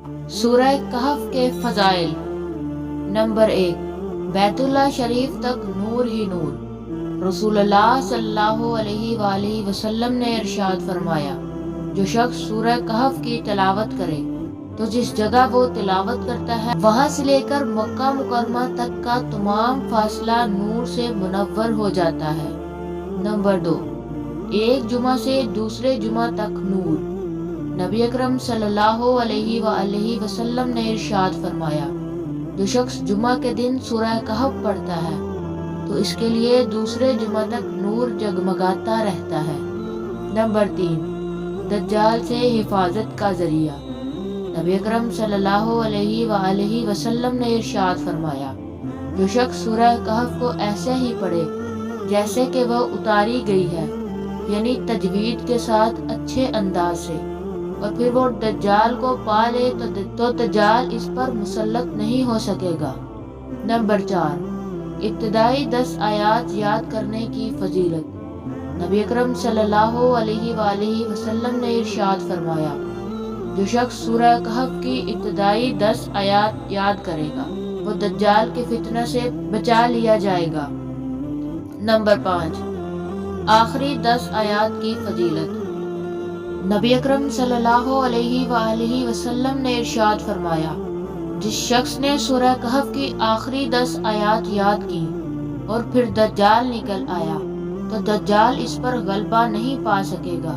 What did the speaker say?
سورہ کہف کے فضائل۔ نمبر 1، بیت اللہ شریف تک نور ہی نور۔ رسول اللہ صلی اللہ علیہ وآلہ وسلم نے ارشاد فرمایا، جو شخص سورہ کہف کی تلاوت کرے تو جس جگہ وہ تلاوت کرتا ہے وہاں سے لے کر مکہ مکرمہ تک کا تمام فاصلہ نور سے منور ہو جاتا ہے۔ نمبر 2، ایک جمعہ سے دوسرے جمعہ تک نور۔ نبی اکرم صلی اللہ علیہ وآلہ وسلم نے ارشاد فرمایا، جو شخص جمعہ کے دن سورہ کہف پڑھتا ہے تو اس کے لیے دوسرے جمعہ تک نور جگمگاتا رہتا ہے۔ نمبر 3، دجال سے حفاظت کا ذریعہ۔ نبی اکرم صلی اللہ علیہ وآلہ وسلم نے ارشاد فرمایا، جو شخص سورہ کہف کو ایسے ہی پڑھے جیسے کہ وہ اتاری گئی ہے، یعنی تجوید کے ساتھ اچھے انداز سے، اور پھر وہ دجال کو پا لے تو دجال اس پر مسلط نہیں ہو سکے گا۔ نمبر 4، ابتدائی 10 آیات یاد کرنے کی فضیلت۔ نبی اکرم صلی اللہ علیہ وآلہ وسلم نے ارشاد فرمایا، جو شخص سورہ کہف کی ابتدائی 10 آیات یاد کرے گا وہ دجال کے فتنہ سے بچا لیا جائے گا۔ نمبر 5، آخری 10 آیات کی فضیلت۔ نبی اکرم صلی اللہ علیہ وآلہ وسلم نے ارشاد فرمایا، جس شخص نے سورہ کہف کی آخری 10 آیات یاد کی اور پھر دجال نکل آیا تو دجال اس پر غلبہ نہیں پا سکے گا۔